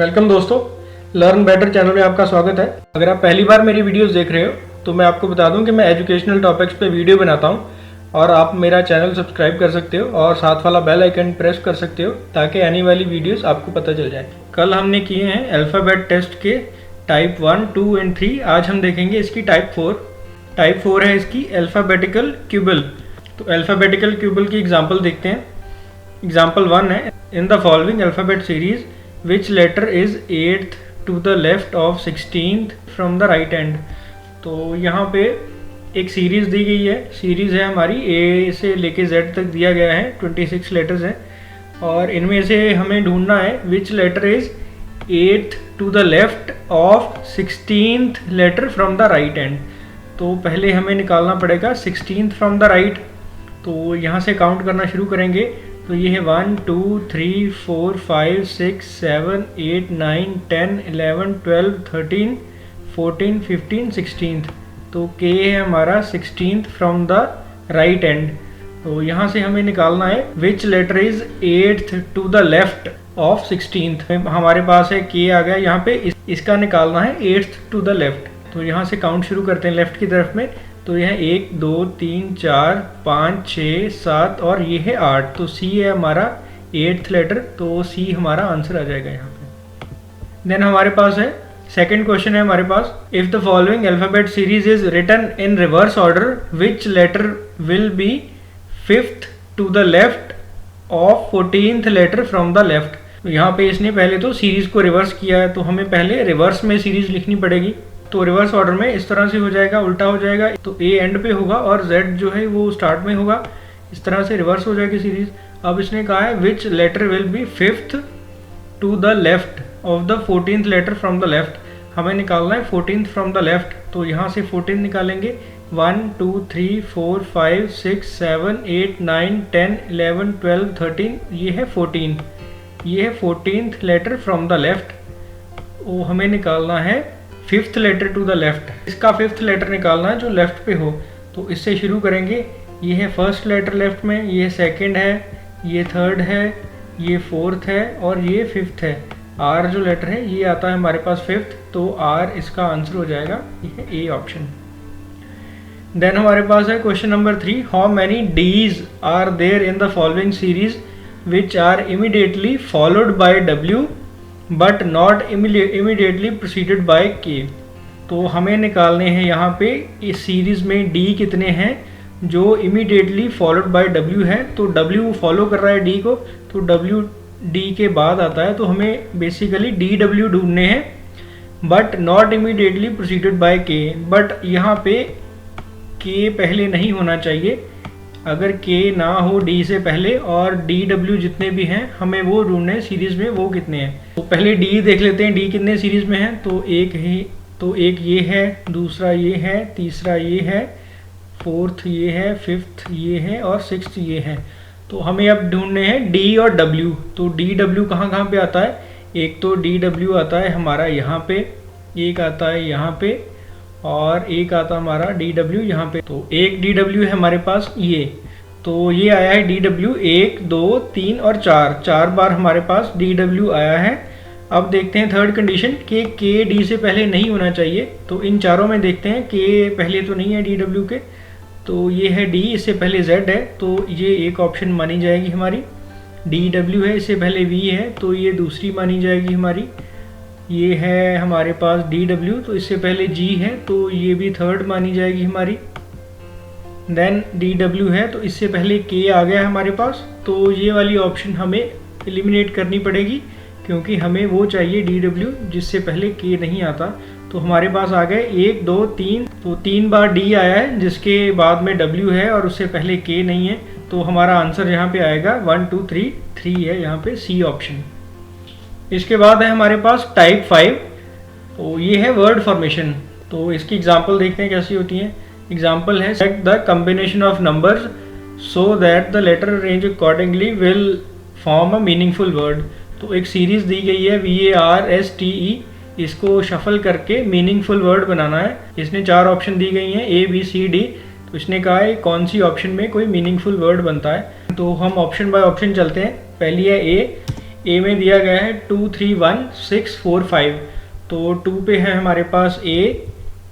Welcome दोस्तों, learn better channel में आपका स्वागत है। अगर आप पहली बार मेरी वीडियोस देख रहे हो तो मैं आपको बता दूं कि मैं एजुकेशनल टॉपिक्स पे वीडियो बनाता हूं और आप मेरा चैनल सब्सक्राइब कर सकते हो और साथ वाला बेल आइकन प्रेस कर सकते हो ताकि आने वाली वीडियोस आपको पता चल जाए। कल हमने किए हैं अल्फ़ाबेट टेस्ट के टाइप 1, 2 एंड 3। आज हम देखेंगे इसकी टाइप 4। टाइप 4 है इसकी अल्फ़ाबेटिकल क्यूबल। तो अल्फ़ाबेटिकल क्यूबल की एग्जाम्पल देखते हैं। एग्जाम्पल 1 है, इन the following alphabet series which letter is 8th to the left of 16th from the right hand। तो यहाँ पे एक सीरीज़ दी गई है। सीरीज़ है हमारी A से लेके Z तक दिया गया है, 26 लेटर्स हैं और इनमें से हमें ढूंढना है which letter is 8th to the left of 16th letter from the right hand। तो पहले हमें निकालना पड़ेगा 16th from the right। तो यहाँ से काउंट करना शुरू करेंगे। तो ये है 1 2 3 4 5 6 7 8 9 10 11 12 13 14 15 16। तो के है हमारा 16th from the right and. तो यहाँ से हमें निकालना है which letter is 8th to the left of 16th। हमारे पास है के आ गया यहाँ पे, इसका निकालना है 8th टू द लेफ्ट। तो यहाँ से काउंट शुरू करते हैं लेफ्ट की तरफ में। तो यह 1 2 3 4 5 6 7 और ये है 8। तो सी है हमारा 8th लेटर। तो सी हमारा आंसर आ जाएगा यहाँ पे। देन हमारे पास है सेकंड क्वेश्चन है हमारे पास, if the following alphabet series is written in reverse order which letter will be 5th to the left of 14th letter from the left. यहाँ पे इसने पहले तो सीरीज को रिवर्स किया है, तो हमें पहले रिवर्स में सीरीज लिखनी पड़ेगी। तो रिवर्स ऑर्डर में इस तरह से हो जाएगा, उल्टा हो जाएगा। तो ए एंड पे होगा और जेड जो है वो स्टार्ट में होगा। इस तरह से रिवर्स हो जाएगी सीरीज। अब इसने कहा है which letter will be 5th to the left of the 14th letter from the left. हमें निकालना है 14th फ्रॉम द लेफ्ट। तो यहाँ से 14 निकालेंगे। 1 2 3 4 5 6 7 8 9 10 11 12 13। ये है 14। ये है 14th letter from the left. वो हमें निकालना है 5th letter to the left. इसका 5th लेटर निकालना है जो लेफ्ट पे हो। तो इससे शुरू करेंगे। ये है फर्स्ट लेटर लेफ्ट में, ये सेकंड है, ये थर्ड है, ये फोर्थ है और ये 5th है। आर जो लेटर है ये आता है हमारे पास 5th। तो आर इसका आंसर हो जाएगा, ये है ए ऑप्शन। देन हमारे पास है question number 3, how many Ds are there in the following series which are immediately followed by W but not immediately proceeded by K. तो हमें निकालने हैं यहाँ पे इस सीरीज में डी कितने हैं जो इमीडिएटली फॉलोड बाय डब्ल्यू है। तो डब्ल्यू फॉलो कर रहा है डी को, तो डब्ल्यू डी के बाद आता है। तो हमें बेसिकली डी डब्ल्यू ढूंढने हैं but not immediately proceeded by K. But यहाँ पे के पहले नहीं होना चाहिए। अगर के ना हो डी से पहले और डी डब्ल्यू जितने भी हैं हमें वो ढूंढने सीरीज में वो कितने हैं। तो पहले डी देख लेते हैं, डी कितने सीरीज में हैं। तो एक ही, तो एक ये है, दूसरा ये है, तीसरा ये है, फोर्थ ये है, 5th ये है और 6th ये है। तो हमें अब ढूंढने हैं डी और डब्ल्यू। तो डी डब्ल्यू कहाँ पे आता है। एक तो डी डब्ल्यू आता है हमारा यहाँ पे, एक आता है यहाँ पे और एक आता हमारा डी डब्ल्यू यहाँ पे। तो एक डी डब्ल्यू है हमारे पास ये। तो ये आया है डी डब्ल्यू 1 2 3 और 4 बार हमारे पास डी डब्ल्यू आया है। अब देखते हैं थर्ड कंडीशन कि के डी से पहले नहीं होना चाहिए। तो इन चारों में देखते हैं के पहले तो नहीं है डी डब्ल्यू के। तो ये है डी, इससे पहले जेड है तो ये एक ऑप्शन मानी जाएगी हमारी। डी डब्ल्यू है, इससे पहले वी है तो ये दूसरी मानी जाएगी हमारी। ये है हमारे पास डी डब्ल्यू, तो इससे पहले जी है तो ये भी थर्ड मानी जाएगी हमारी। देन डी डब्ल्यू है तो इससे पहले के आ गया है हमारे पास। तो ये वाली ऑप्शन हमें एलिमिनेट करनी पड़ेगी क्योंकि हमें वो चाहिए डी डब्ल्यू जिससे पहले के नहीं आता। तो हमारे पास आ गए 1 2 3। तो 3 बार डी आया है जिसके बाद में डब्ल्यू है और उससे पहले के नहीं है। तो हमारा आंसर यहाँ पे आएगा 1 2 3 3 है यहाँ पे सी ऑप्शन। इसके बाद है हमारे पास टाइप 5। तो ये है वर्ड फॉर्मेशन। तो इसकी एग्जांपल देखते हैं कैसी होती है। एग्जांपल है, select the combination of numbers so that the letter arrange accordingly will form a meaningful word. तो एक सीरीज दी गई है VARSTE, इसको शफल करके मीनिंगफुल वर्ड बनाना है। इसने 4 ऑप्शन दी गई हैं ABCD। तो इसने कहा है कौन सी ऑप्शन में कोई मीनिंगफुल वर्ड बनता है। तो हम ऑप्शन बाय ऑप्शन चलते हैं। पहली है ए में दिया गया है 2 3 1 6 4 5, तो 2 पे है हमारे पास ए,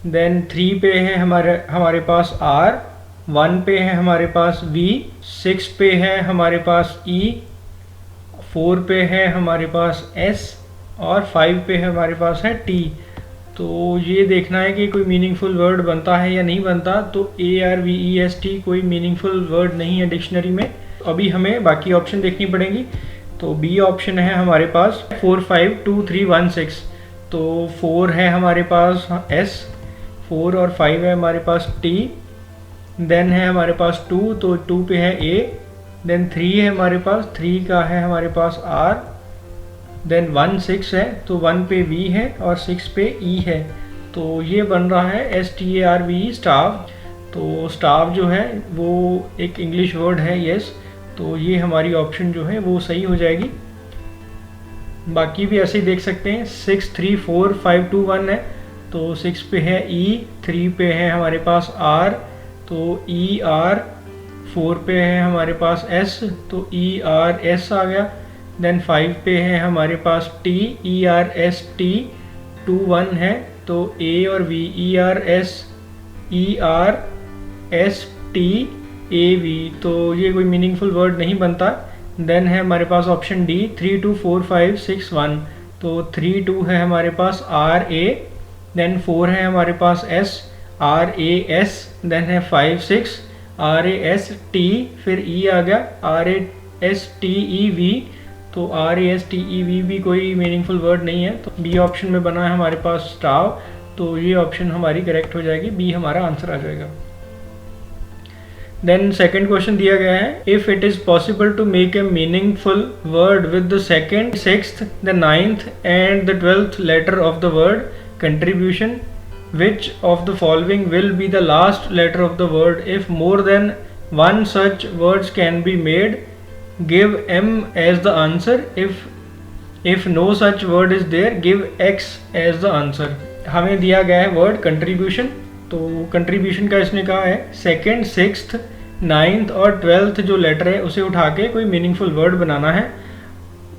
देन 3 पे है हमारे पास आर, 1 पे है हमारे पास वी, 6 पे है हमारे पास ई, 4 पे है हमारे पास एस और 5 पे है हमारे पास है टी। तो ये देखना है कि कोई मीनिंगफुल वर्ड बनता है या नहीं बनता। तो ARVEST कोई मीनिंगफुल वर्ड नहीं है डिक्शनरी में। अभी हमें बाकी ऑप्शन देखनी पड़ेंगी। तो बी ऑप्शन है हमारे पास 4 5 2 3 1 6, तो 4 है हमारे पास एस, 4 और 5 है हमारे पास टी, देन है हमारे पास 2, तो 2 पे है ए, देन 3 है हमारे पास, 3 का है हमारे पास आर, देन 1 6 है तो 1 पे V है और 6 पे E है। तो ये बन रहा है STARVE स्टाफ। तो स्टाफ जो है वो एक इंग्लिश वर्ड है, यस। तो ये हमारी ऑप्शन जो है वो सही हो जाएगी। बाकी भी ऐसे ही देख सकते हैं। 6 3 4 5 2 1 है, तो 6 पे है E, 3 पे है हमारे पास R, तो ER, 4 पे है हमारे पास S, तो ERS आ गया। देन 5 पे है हमारे पास T, ERST, 2 1 है तो A और V, ERSERSTAV, तो ये कोई मीनिंगफुल वर्ड नहीं बनता। देन है हमारे पास ऑप्शन डी 3 2 4 5 6 1, तो 3 2 है हमारे पास RA, देन 4 है हमारे पास S, RAS, देन है 5 6 RAST, फिर E आ गया RASTEV, तो RASTEV भी कोई मीनिंगफुल वर्ड नहीं है। तो बी ऑप्शन में बना है हमारे पास स्टाव, तो ये ऑप्शन हमारी करेक्ट हो जाएगी, बी हमारा आंसर आ जाएगा। देन सेकंड क्वेश्चन दिया गया है, if it is possible to make a meaningful word with the second, sixth, the ninth and the 12th letter of the word contribution, which of the following will be the last letter of the word if more than one such words can be made? Give M as the answer. If no such word is there, give X as the answer. हमें दिया गया है word contribution, तो contribution का इसने कहा है second, sixth, ninth और 12th जो लेटर है उसे उठा के कोई मीनिंगफुल वर्ड बनाना है,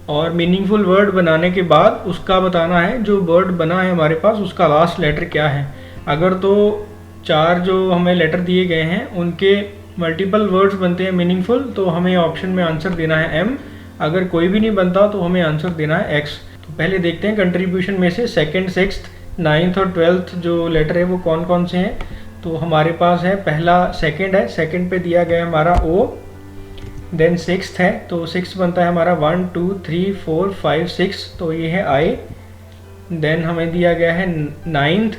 और मीनिंगफुल वर्ड बनाने के बाद उसका बताना है जो वर्ड बना है हमारे पास उसका लास्ट लेटर क्या है। अगर तो 4 जो हमें लेटर दिए गए हैं उनके मल्टीपल वर्ड्स बनते हैं मीनिंगफुल, तो हमें ऑप्शन में आंसर देना है M। अगर कोई भी नहीं बनता तो हमें आंसर देना है X। तो पहले देखते हैं कंट्रीब्यूशन में से सेकेंड, सिक्स्थ, नाइन्थ और 12th जो लेटर है वो कौन कौन से हैं। तो हमारे पास है पहला सेकेंड है, सेकेंड पे दिया गया है हमारा O, देन सिक्स्थ है तो सिक्स बनता है हमारा 1 2 3 4 5 6, तो ये है I। देन हमें दिया गया है नाइन्थ,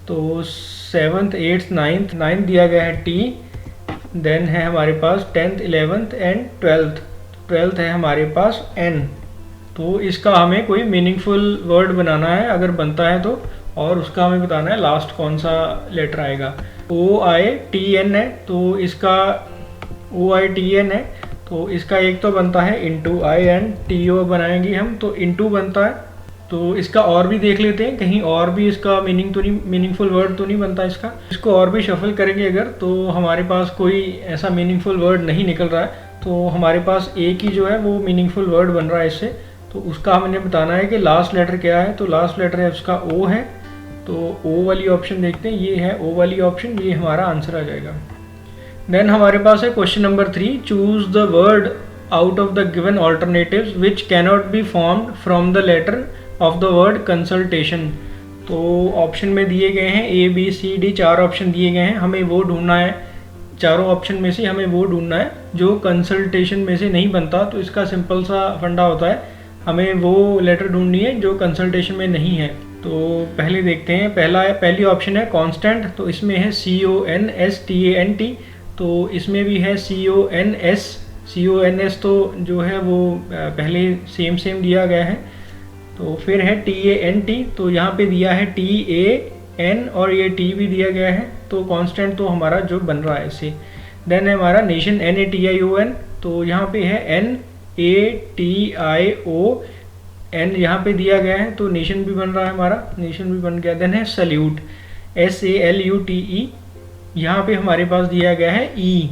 तो सेवन्थ, एट्थ, नाइन्थ, नाइन्थ दिया गया है T। देन है हमारे पास 10th, 11th and 12th, 12th है हमारे पास N। तो इसका हमें कोई मीनिंगफुल वर्ड बनाना है अगर बनता है तो, और उसका हमें बताना है लास्ट कौन सा लेटर आएगा। OITN है तो इसका OITN है तो इसका एक तो बनता है इंटू I एंड TO बनाएंगे हम, तो इंटू बनता है। तो इसका और भी देख लेते हैं, कहीं और भी इसका मीनिंगफुल वर्ड तो नहीं बनता इसका। इसको और भी शफल करेंगे अगर, तो हमारे पास कोई ऐसा मीनिंगफुल वर्ड नहीं निकल रहा है। तो हमारे पास एक ही जो है वो मीनिंगफुल वर्ड बन रहा है इससे, तो उसका हमने बताना है कि लास्ट लेटर क्या है। तो लास्ट लेटर है उसका O है, तो O वाली ऑप्शन देखते हैं, ये है O वाली ऑप्शन, ये हमारा आंसर आ जाएगा। देन हमारे पास है question number 3, choose the word out of the given alternatives which cannot be formed from the letter of the word consultation. तो ऑप्शन में दिए गए हैं ABCD, 4 ऑप्शन दिए गए हैं, हमें वो ढूंढना है, चारों ऑप्शन में से हमें वो ढूंढना है जो कंसल्टेशन में से नहीं बनता। तो इसका सिंपल सा फंडा होता है, हमें वो लेटर ढूंढनी है जो कंसल्टेशन में नहीं है। तो पहले देखते हैं, पहली ऑप्शन है कांस्टेंट, तो इसमें है CONSTANT, तो इसमें भी है CONS तो जो है वो पहले सेम दिया गया है। तो फिर है TANT, तो यहाँ पे दिया है TAN और ये T भी दिया गया है, तो कांस्टेंट तो हमारा जो बन रहा है इससे। देन है हमारा नेशन NATION, तो यहाँ पे है NATION यहाँ पे दिया गया है, तो नेशन भी बन रहा है हमारा, नेशन भी बन गया। देन है सल्यूट SALUTE, यहाँ पे हमारे पास दिया गया है E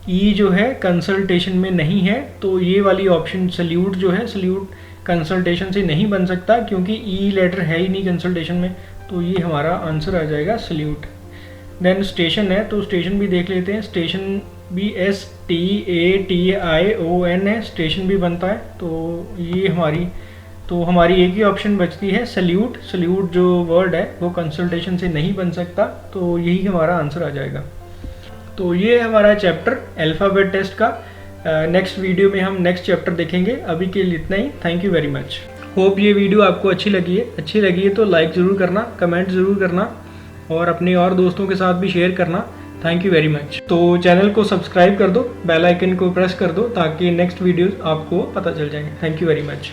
ई जो है कंसल्टेशन में नहीं है, तो ये वाली ऑप्शन सल्यूट जो है, सल्यूट कंसल्टेशन से नहीं बन सकता क्योंकि ई लेटर है ही नहीं कंसल्टेशन में, तो ये हमारा आंसर आ जाएगा सल्यूट। देन स्टेशन है, तो स्टेशन भी देख लेते हैं। स्टेशन भी STATION है, स्टेशन भी बनता है। तो ये हमारी एक ही ऑप्शन बचती है सल्यूट। सल्यूट जो वर्ड है वो कंसल्टेशन से नहीं बन सकता, तो यही हमारा आंसर आ जाएगा। तो ये है हमारा चैप्टर अल्फ़ाबेट टेस्ट का। नेक्स्ट वीडियो में हम नेक्स्ट चैप्टर देखेंगे। अभी के लिए इतना ही। Thank you very much. Hope ये वीडियो आपको अच्छी लगी है तो लाइक ज़रूर करना, कमेंट ज़रूर करना और अपने और दोस्तों के साथ भी शेयर करना। Thank you very much. तो चैनल को सब्सक्राइब कर दो, बेल आइकन को प्रेस कर दो ताकि नेक्स्ट वीडियोस आपको पता चल जाएंगे। Thank you very much.